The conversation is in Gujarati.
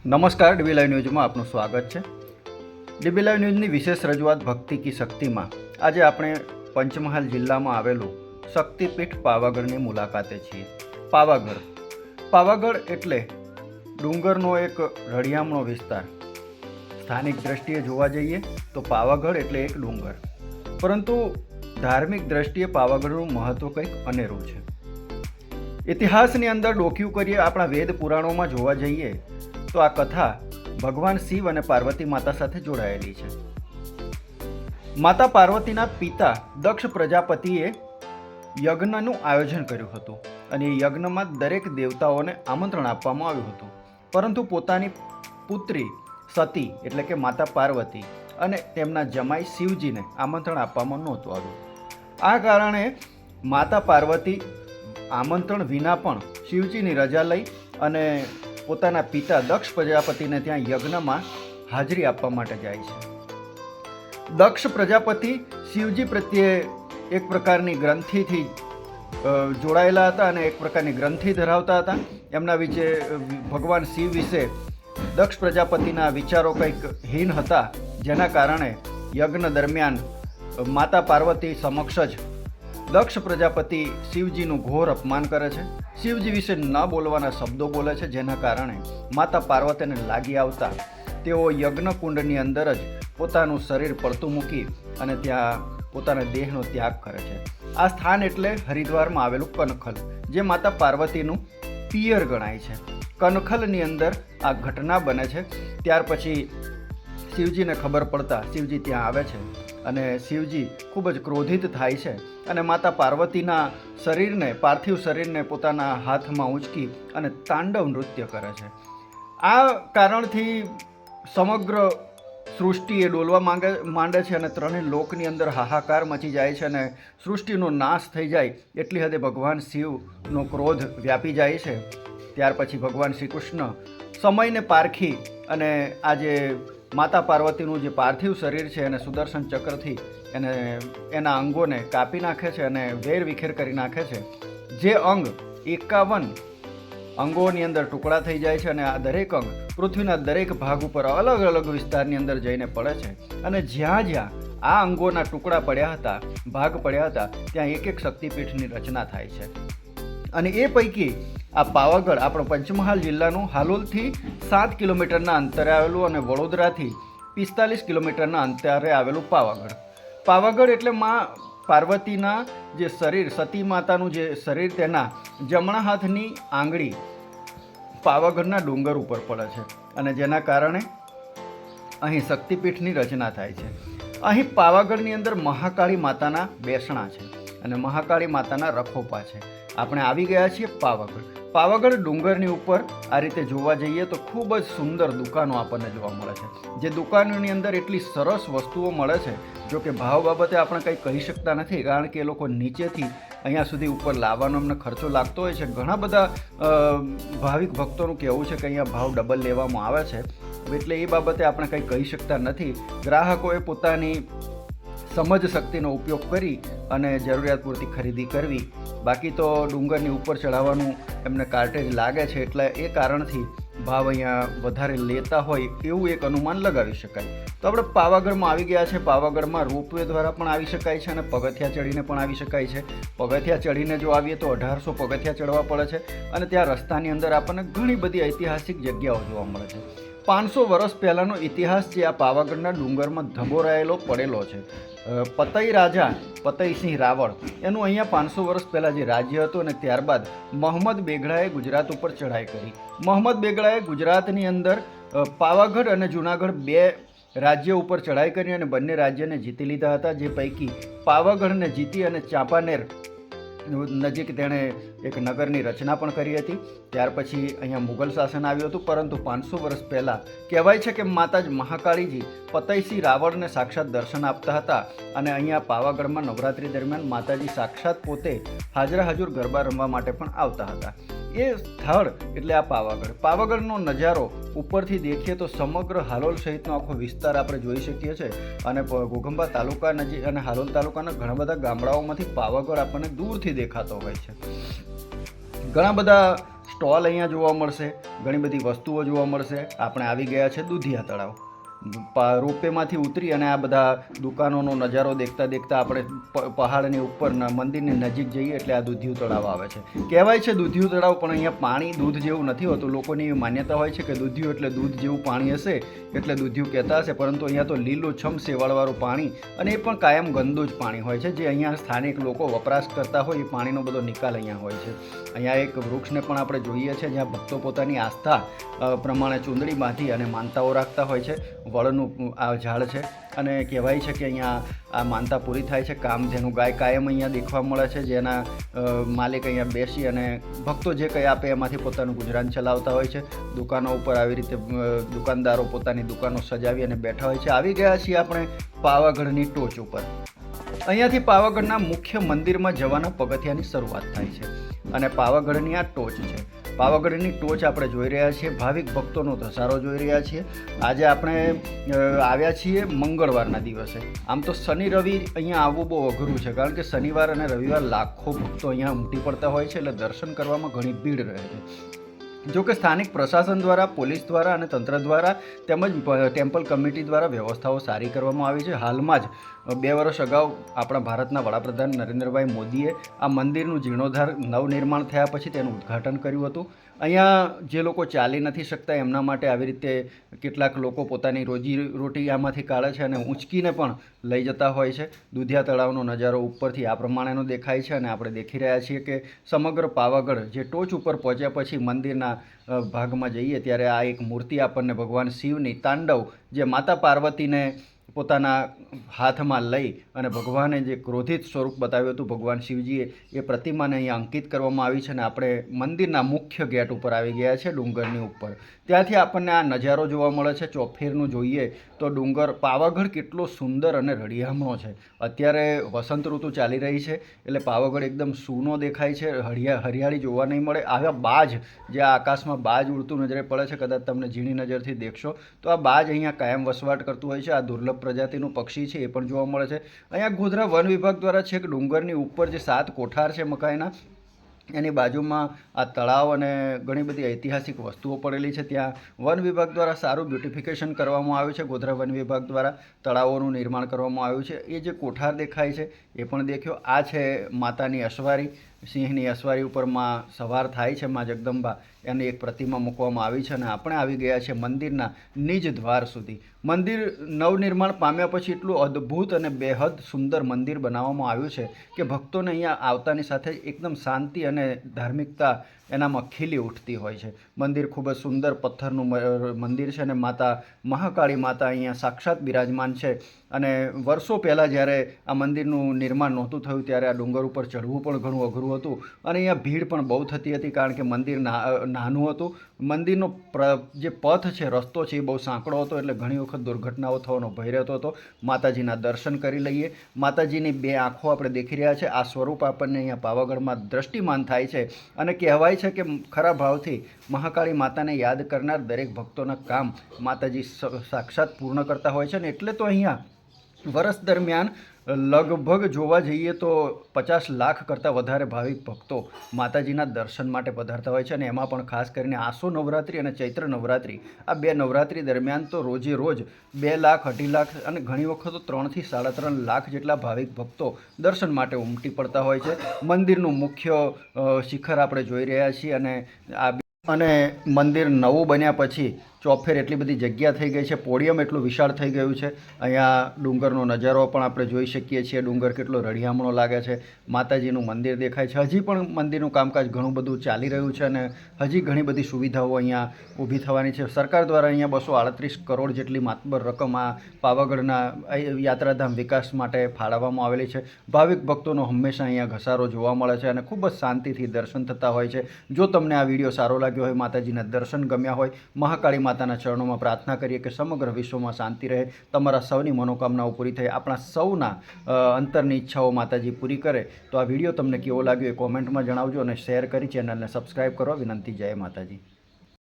નમસ્કાર, ડીબી લાઈવ ન્યૂઝમાં આપનું સ્વાગત છે। ડીબી લાઈવ ન્યૂઝની વિશેષ રજૂઆત ભક્તિ કી શક્તિમાં આજે આપણે પંચમહાલ જિલ્લામાં આવેલું શક્તિપીઠ પાવાગઢની મુલાકાતે છીએ। પાવાગઢ એટલે ડુંગરનો એક રળિયામણો વિસ્તાર। સ્થાનિક દ્રષ્ટિએ જોવા જઈએ તો પાવાગઢ એટલે એક ડુંગર, પરંતુ ધાર્મિક દ્રષ્ટિએ પાવાગઢનું મહત્ત્વ કંઈક અનેરું છે। ઇતિહાસની અંદર ડોક્યું કરીએ, આપણા વેદ પુરાણોમાં જોવા જઈએ તો આ કથા ભગવાન શિવ અને પાર્વતી માતા સાથે જોડાયેલી છે। માતા પાર્વતીના પિતા દક્ષ પ્રજાપતિએ યજ્ઞનું આયોજન કર્યું હતું અને એ યજ્ઞમાં દરેક દેવતાઓને આમંત્રણ આપવામાં આવ્યું હતું, પરંતુ પોતાની પુત્રી સતી એટલે કે માતા પાર્વતી અને તેમના જમાઈ શિવજીને આમંત્રણ આપવામાં નહોતું આવ્યું। આ કારણે માતા પાર્વતી આમંત્રણ વિના પણ શિવજીની રજા લઈ અને પોતાના પિતા દક્ષ પ્રજાપતિને ત્યાં યજ્ઞમાં હાજરી આપવા માટે જાય છે। દક્ષ પ્રજાપતિ શિવજી પ્રત્યે એક પ્રકારની ગ્રંથિથી જોડાયેલા હતા અને એક પ્રકારની ગ્રંથિ ધરાવતા હતા। એમના વિશે ભગવાન શિવ વિશે દક્ષ પ્રજાપતિના વિચારો કંઈક હીન હતા, જેના કારણે યજ્ઞ દરમિયાન માતા પાર્વતી સમક્ષ જ દક્ષ પ્રજાપતિ શિવજીનું ઘોર અપમાન કરે છે, શિવજી વિશે ન બોલવાના શબ્દો બોલે છે, જેના કારણે માતા પાર્વતીને લાગી આવતા તેઓ યજ્ઞકુંડની અંદર જ પોતાનું શરીર પડતું મૂકી અને ત્યાં પોતાના દેહનો ત્યાગ કરે છે। આ સ્થાન એટલે હરિદ્વારમાં આવેલું કનખલ, જે માતા પાર્વતીનું પિયર ગણાય છે। કનખલની અંદર આ ઘટના બને છે। ત્યાર પછી શિવજીને ખબર પડતા શિવજી ત્યાં આવે છે અને શિવજી ખૂબ જ ક્રોધિત થાય છે અને માતા પાર્વતીના શરીરને, પાર્થિવ શરીરને પોતાના હાથમાં ઉંચકી અને તાંડવ નૃત્ય કરે છે। આ કારણથી સમગ્ર સૃષ્ટિ એ ડોલવા માંડે છે અને ત્રણેય લોકની અંદર હાહાકાર મચી જાય છે અને સૃષ્ટિનો નાશ થઈ જાય એટલી હદે ભગવાન શિવનો ક્રોધ વ્યાપી જાય છે। ત્યાર પછી ભગવાન શ્રી કૃષ્ણ સમયને પારખી અને આ જે માતા પાર્વતીનું જે પાર્થિવ શરીર છે એને સુદર્શન ચક્રથી એના અંગોને કાપી નાખે છે અને વેર વિખેર કરી નાખે છે। જે અંગ 51 અંગોની અંદર ટુકડા થઈ જાય છે અને આ દરેક અંગ પૃથ્વીના દરેક ભાગ ઉપર અલગ અલગ વિસ્તારની અંદર જઈને પડે છે અને જ્યાં જ્યાં આ અંગોના ટુકડા પડ્યા હતા, ભાગ પડ્યા હતા, ત્યાં એક એક શક્તિપીઠની રચના થાય છે। અને એ પૈકી આ પાવાગઢ આપણો પંચમહાલ જિલ્લાનું હાલોલથી 7 કિલોમીટરના અંતરે આવેલું અને વડોદરાથી 45 કિલોમીટરના અંતરે આવેલું પાવાગઢ એટલે માં પાર્વતીના જે શરીર, સતી માતાનું જે શરીર, તેના જમણા હાથની આંગળી પાવાગઢના ડુંગર ઉપર પડે છે અને જેના કારણે અહીં શક્તિપીઠની રચના થાય છે। અહીં પાવાગઢની અંદર મહાકાળી માતાના બેસણા છે અને મહાકાળી માતાના રખોપા છે। આપણે આવી ગયા છીએ પાવાગઢ ડુંગરની ઉપર। આ રીતે જોવા જઈએ તો ખૂબ જ સુંદર દુકાનો આપણને જોવા મળે છે, જે દુકાનોની અંદર એટલી સરસ વસ્તુઓ મળે છે, જો કે ભાવ બાબતે આપણે કંઈ કહી શકતા નથી, કારણ કે એ લોકો નીચેથી અહીંયા સુધી ઉપર લાવવાનો અમને ખર્ચો લાગતો હોય છે। ઘણા બધા ભાવિક ભક્તોનું કહેવું છે કે અહીંયા ભાવ ડબલ લેવામાં આવે છે, એટલે એ બાબતે આપણે કંઈ કહી શકતા નથી। ગ્રાહકોએ પોતાની સમજ શક્તિનો ઉપયોગ કરી અને જરૂરિયાત પૂરતી ખરીદી કરવી। બાકી તો ડુંગરની ઉપર ચડાવવાનું એમને કાર્ટેજ લાગે છે, એટલે એ કારણથી ભાવ અહીંયા વધારે લેતા હોય એવું એક અનુમાન લગાવી શકાય। તો આપણે પાવાગઢમાં આવી ગયા છે। પાવાગઢમાં રોપવે દ્વારા પણ આવી શકાય છે અને પગથિયા ચડીને પણ આવી શકાય છે। પગથિયા ચડીને જો આવીએ તો 1800 પગથિયા ચડવા પડે છે અને ત્યાં રસ્તાની અંદર આપણને ઘણી બધી ઐતિહાસિક જગ્યાઓ જોવા મળે છે। 500 વર્ષ પહેલાંનો ઇતિહાસ જે આ પાવાગઢના ડુંગરમાં ધબોરાયેલો પડેલો છે। પતઈ રાજા પતઈસિંહ રાવળ એનું અહીંયા 500 વર્ષ પહેલાં જે રાજ્ય હતું અને ત્યારબાદ મોહમ્મદ બેગડાએ ગુજરાત ઉપર ચઢાઈ કરી। મોહમ્મદ બેગડાએ ગુજરાતની અંદર પાવાગઢ અને જૂનાગઢ 2 રાજ્ય ઉપર ચઢાઈ કરી અને બંને રાજ્યને જીતી લીધા હતા, જે પૈકી પાવાગઢને જીતી અને ચાંપાનેર નજીક તેણે એક નગરની રચના પણ કરી હતી। ત્યાર પછી અહીંયા મુગલ શાસન આવ્યું હતું, પરંતુ 500 વર્ષ પહેલાં કહેવાય છે કે માતાજી મહાકાળીજી પતઈસિંહ રાવળને સાક્ષાત દર્શન આપતા હતા અને અહીંયા પાવાગઢમાં નવરાત્રિ દરમિયાન માતાજી સાક્ષાત પોતે હાજર ગરબા રમવા માટે પણ આવતા હતા। એ સ્થળ એટલે આ પાવાગઢનો નજારો ઉપરથી દેખીએ તો સમગ્ર હાલોલ સહિતનો આખો વિસ્તાર આપણે જોઈ શકીએ છીએ અને ઘોઘંબા તાલુકા નજીક અને હાલોલ તાલુકાના ઘણા બધા ગામડાઓમાંથી પાવાગઢ આપણને દૂરથી દેખાતો હોય છે। ઘણા બધા સ્ટોલ અહીંયા જોવા મળશે, ઘણી બધી વસ્તુઓ જોવા મળશે. આપણે આવી ગયા છે દુધિયા તળાવ. રોપવેમાંથી ઉતરી અને આ બધા દુકાનોનો નજારો દેખતા દેખતા આપણે પહાડની ઉપર મંદિરની નજીક જઈએ એટલે આ દૂધિયું તળાવ આવે છે. કહેવાય છે દૂધિયું તળાવ, પણ અહીંયા પાણી દૂધ જેવું નથી હોતું. લોકોની એવી માન્યતા હોય છે કે દૂધિયું એટલે દૂધ જેવું પાણી હશે એટલે દૂધિયું કહેતા હશે, પરંતુ અહીંયા તો લીલુંછમ સેવાળવાળું પાણી, અને એ પણ કાયમ ગંદુ જ પાણી હોય છે. જે અહીંયા સ્થાનિક લોકો વપરાશ કરતા હોય એ પાણીનો બધો નિકાલ અહીંયા હોય છે. અહીંયા એક વૃક્ષને પણ આપણે જોઈએ છીએ જ્યાં ભક્તો પોતાની આસ્થા પ્રમાણે ચૂંદડી બાંધી અને માનતાઓ રાખતા હોય છે. વડનું આ ઝાડ છે અને કહેવાય છે કે અહીંયા આ માનતા પૂરી થાય છે. કામધેનુ ગાય કાયમ અહીંયા દેખવા મળે છે, જેના માલિક અહીંયા બેસી અને ભક્તો જે કંઈ આપે એમાંથી પોતાનું ગુજરાન ચલાવતા હોય છે. દુકાનો ઉપર આવી રીતે દુકાનદારો પોતાની દુકાનો સજાવી અને બેઠા હોય છે. આવી ગયા છીએ આપણે પાવાગઢની ટોચ ઉપર. અહીંયાથી પાવાગઢના મુખ્ય મંદિરમાં જવાના પગથિયાની શરૂઆત થાય છે અને પાવાગઢની આ ટોચ છે. પાવાગઢની ટોચ આપણે જોઈ રહ્યા છીએ, ભાવિક ભક્તોનો ધસારો જોઈ રહ્યા છીએ. આજે આપણે આવ્યા છીએ મંગળવારના દિવસે. આમ તો શનિ રવિ અહીંયા આવવું બહુ અઘરું છે, કારણ કે શનિવાર અને રવિવાર લાખો ભક્તો અહીંયા ઉમટી પડતા હોય છે, એટલે દર્શન કરવામાં ઘણી ભીડ રહે છે. જો કે સ્થાનિક પ્રશાસન દ્વારા, પોલીસ દ્વારા અને તંત્ર દ્વારા તેમજ ટેમ્પલ કમિટી દ્વારા વ્યવસ્થાઓ સારી કરવામાં આવી છે. હાલમાં જ 2 વર્ષ અગાઉ આપણા ભારતના વડાપ્રધાન નરેન્દ્રભાઈ મોદીએ આ મંદિરનું જીર્ણોદ્ધાર નવનિર્માણ થયા પછી તેનું ઉદ્ઘાટન કર્યું હતું. અહીંયા જે લોકો ચાલી નથી શકતા એમના માટે આવી રીતે કેટલાક લોકો પોતાની રોજી આમાંથી કાઢે છે અને ઊંચકીને પણ લઈ જતા હોય છે. દુધિયા તળાવનો નજારો ઉપરથી આ પ્રમાણેનો દેખાય છે અને આપણે દેખી રહ્યા છીએ કે સમગ્ર પાવાગઢ જે ટોચ ઉપર પહોંચ્યા પછી મંદિરના ભાગમાં જઈએ ત્યારે આ એક મૂર્તિ આપણને ભગવાન શિવની તાંડવ, જે માતા પાર્વતીને પોતાના હાથમાં લઈ અને ભગવાને જે ક્રોધિત સ્વરૂપ બતાવ્યું હતું ભગવાન શિવજીએ, એ પ્રતિમાને અહીંયા અંકિત કરવામાં આવી છે અને આપણે મંદિરના મુખ્ય ગેટ ઉપર આવી ગયા છે, ડુંગરની ઉપર. ત્યાંથી આપણને આ નજારો જોવા મળે છે. ચોફેરનું જોઈએ તો ડુંગર, પાવાગઢ કેટલો સુંદર અને રળિયામણો છે. અત્યારે વસંત ઋતુ ચાલી રહી છે એટલે પાવાગઢ એકદમ સૂનો દેખાય છે, હરિયાળી જોવા નહીં મળે. આવ્યા બાજ, જે આ આકાશમાં બાજ ઉડતું નજરે પડે છે, કદાચ તમને ઝીણી નજરથી દેખશો તો આ બાજ અહીંયા કાયમ વસવાટ કરતું હોય છે. આ દુર્લભ પ્રજાતિનું પક્ષી છે એ પણ જોવા મળે છે. અહીંયા ગોધરા વન વિભાગ દ્વારા છેક ડુંગરની ઉપર જે 7 કોઠાર છે મકાઈના, એની બાજુમાં આ તળાવ અને ઘણી બધી ઐતિહાસિક વસ્તુઓ પડેલી છે. ત્યાં વન વિભાગ દ્વારા સારું બ્યુટિફિકેશન કરવામાં આવ્યું છે. ગોધરા વન વિભાગ દ્વારા તળાવોનું નિર્માણ કરવામાં આવ્યું છે. એ જે કોઠાર દેખાય છે એ પણ દેખ્યો. આ છે માતાની અસવારી, સિંહની અસવારી ઉપર માં સવાર થાય છે માં જગદંબા, એની એક પ્રતિમા મૂકવામાં આવી છે અને આપણે આવી ગયા છે મંદિરના નિજ દ્વાર સુધી. મંદિર નવનિર્માણ પામ્યા પછી એટલું અદ્ભુત અને બેહદ સુંદર મંદિર બનાવવામાં આવ્યું છે કે ભક્તોને અહીંયા આવતાની સાથે એકદમ શાંતિ અને ધાર્મિકતા એનામાં ખીલી ઉઠતી હોય છે. મંદિર ખૂબ જ સુંદર પથ્થરનું મંદિર છે અને માતા મહાકાળી માતા અહીંયા સાક્ષાત બિરાજમાન છે. અને વર્ષો પહેલાં જ્યારે આ મંદિરનું નિર્માણ નહોતું થયું ત્યારે આ ડુંગર ઉપર ચઢવું પણ ઘણું અઘરું હતું અને અહીંયા ભીડ પણ બહુ થતી હતી, કારણ કે મંદિર નાનું હતું. મંદિરનો જે પથ છે, રસ્તો છે, એ બહુ સાંકડો હતો, એટલે ઘણી વખત દુર્ઘટનાઓ થવાનો ભય રહેતો હતો. માતાજીના દર્શન કરી લઈએ. માતાજીની 2 આંખો આપણે દેખી રહ્યા છે. આ સ્વરૂપ આપણને અહીંયા પાવાગઢમાં દ્રષ્ટિમાન થાય છે અને કહેવાય છે કે ખરા ભાવથી મહાકાળી માતાને યાદ કરનાર દરેક ભક્તોના કામ માતાજી સાક્ષાત પૂર્ણ કરતા હોય છે. ને એટલે તો અહીંયા વર્ષ દરમિયાન લગભગ જોવા જઈએ તો 50 લાખ કરતાં વધારે ભાવિક ભક્તો માતાજીના દર્શન માટે પધારતા હોય છે. અને એમાં પણ ખાસ કરીને આસો નવરાત્રિ અને ચૈત્ર નવરાત્રિ, આ 2 નવરાત્રિ દરમિયાન તો રોજે રોજ 2 લાખ, 2.5 લાખ અને ઘણી વખત તો 3 થી 3.5 લાખ જેટલા ભાવિક ભક્તો દર્શન માટે ઉમટી પડતા હોય છે. મંદિરનું મુખ્ય શિખર આપણે જોઈ રહ્યા છીએ અને મંદિર નવું બન્યા પછી ચોફેર એટલી બધી જગ્યા થઈ ગઈ છે, પોડિયમ એટલું વિશાળ થઈ ગયું છે. અહીંયા ડુંગરનો નજારો પણ આપણે જોઈ શકીએ છીએ. ડુંગર કેટલો રળિયામણો લાગે છે. માતાજીનું મંદિર દેખાય છે. હજી પણ મંદિરનું કામકાજ ઘણું બધું ચાલી રહ્યું છે અને હજી ઘણી બધી સુવિધાઓ અહીંયા ઊભી થવાની છે. સરકાર દ્વારા અહીંયા 238 કરોડ જેટલી માતબર રકમ આ પાવાગઢના યાત્રાધામ વિકાસ માટે ફાળવવામાં આવેલી છે. ભાવિક ભક્તોનો હંમેશા અહીંયા ઘસારો જોવા મળે છે અને ખૂબ જ શાંતિથી દર્શન થતા હોય છે. જો તમને આ વિડીયો સારો લાગ્યો હોય, માતાજીના દર્શન ગમ્યા હોય, મહાકાળી માતાના ચરણોમાં પ્રાર્થના કરીએ કે સમગ્ર વિશ્વમાં શાંતિ રહે, તમારા સૌની મનોકામનાઓ પૂરી થાય, આપણા સૌના અંતરની ઈચ્છાઓ માતાજી પૂરી કરે. તો આ વિડીયો તમને કેવો લાગ્યો એ કોમેન્ટમાં જણાવજો અને શેર કરી ચેનલને સબસ્ક્રાઈબ કરવા વિનંતી. જય માતાજી.